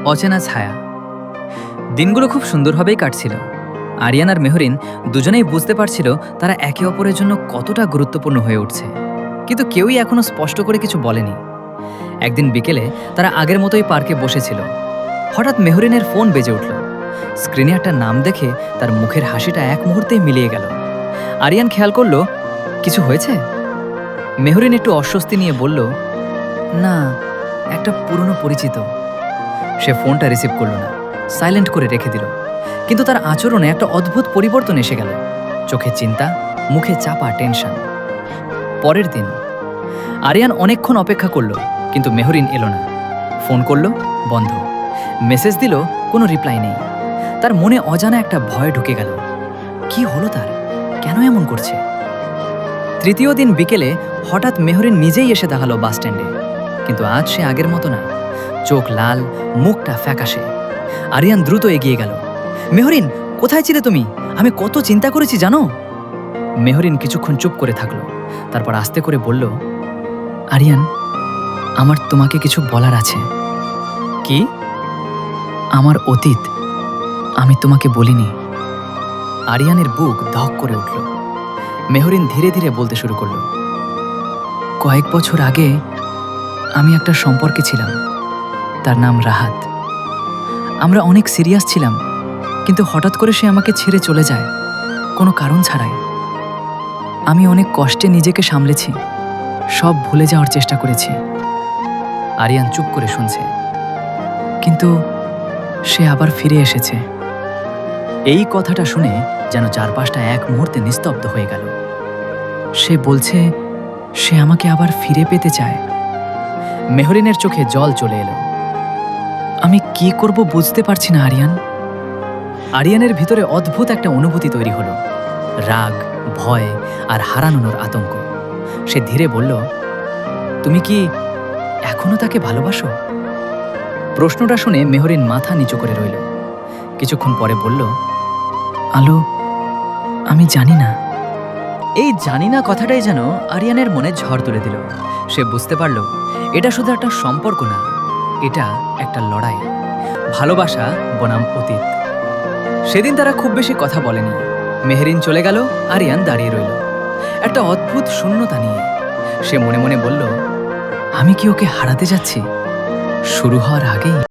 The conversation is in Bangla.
অচেনা ছায়া। দিনগুলো খুব সুন্দরভাবেই কাটছিল। আরিয়ান আর মেহরিন দুজনেই বুঝতে পারছিল তারা একে অপরের জন্য কতটা গুরুত্বপূর্ণ হয়ে উঠছে, কিন্তু কেউই এখনো স্পষ্ট করে কিছু বলেনি। একদিন বিকেলে তারা আগের মতোই পার্কে বসেছিল। হঠাৎ মেহরিনের ফোন বেজে উঠল। স্ক্রিনে একটা নাম দেখে তার মুখের হাসিটা এক মুহূর্তেই মিলিয়ে গেল। আরিয়ান খেয়াল করল কিছু হয়েছে। মেহরিন একটু অস্বস্তি নিয়ে বলল, না, একটা পুরনো পরিচিত। সে ফোনটা রিসিভ করল না, সাইলেন্ট করে রেখে দিল। কিন্তু তার আচরণে একটা অদ্ভুত পরিবর্তন এসে গেল। চোখে চিন্তা, মুখে চাপা টেনশন। পরের দিন আরিয়ান অনেকক্ষণ অপেক্ষা করল, কিন্তু মেহরিন এলো না। ফোন করল, বন্ধ। মেসেজ দিল, কোনো রিপ্লাই নেই। তার মনে অজানা একটা ভয় ঢুকে গেল। কি হলো তার? কেন এমন করছে? তৃতীয় দিন বিকেলে হঠাৎ মেহরিন নিজেই এসে দাঁড়ালো বাস স্ট্যান্ডে। কিন্তু আজ সে আগের মতো না। চোখ লাল, মুখটা ফ্যাকাশে। আরিয়ান দ্রুত এগিয়ে গেল। মেহরিন, কোথায় ছিলে তুমি? আমি কত চিন্তা করেছি জানো? মেহরিন কিছুক্ষণ চুপ করে থাকলো, তারপর আস্তে করে বলল, আরিয়ান, আমার তোমাকে কিছু বলার আছে। কি? আমার অতীত আমি তোমাকে বলিনি। আরিয়ানের বুক ধক করে উঠল। মেহরিন ধীরে ধীরে বলতে শুরু করল, কয়েক বছর আগে আমি একটা সম্পর্কে ছিলাম। তার নাম রাহাত। আমরা অনেক সিরিয়াস ছিলাম, কিন্তু হঠাৎ করে সে আমাকে ছেড়ে চলে যায়, কোনো কারণ ছাড়াই। আমি অনেক কষ্টে নিজেকে সামলেছি, সব ভুলে যাওয়ার চেষ্টা করেছি। আরিয়ান চুপ করে শুনছে। কিন্তু সে আবার ফিরে এসেছে। এই কথাটা শুনে যেন চারপাশটা এক মুহূর্তে নিস্তব্ধ হয়ে গেল। সে বলছে সে আমাকে আবার ফিরে পেতে চায়। মেহরিনের চোখে জল চলে এলো। আমি কি করব বুঝতে পারছি না আরিয়ান। আরিয়ানের ভিতরে অদ্ভুত একটা অনুভূতি তৈরি হলো, রাগ, ভয় আর হারানোর আতঙ্ক। সে ধীরে বলল, তুমি কি এখনো তাকে ভালোবাসো? প্রশ্নটা শুনে মেহরিন মাথা নিচু করে রইল। কিছুক্ষণ পরে বলল, আলো, আমি জানি না। এই জানি না কথাটাই যেন আরিয়ানের মনে ঝড় তুলে দিল। সে বুঝতে পারল এটা শুধু একটা সম্পর্ক না, এটা একটা লড়াই। ভালোবাসা বনাম অতীত। সেদিন তারা খুব বেশি কথা বলেনি। মেহরিন চলে গেল, আরিয়ান দাঁড়িয়ে রইল একটা অদ্ভুত শূন্যতা নিয়ে। সে মনে মনে বলল, আমি কি ওকে হারাতে যাচ্ছি শুরু হওয়ার আগেই?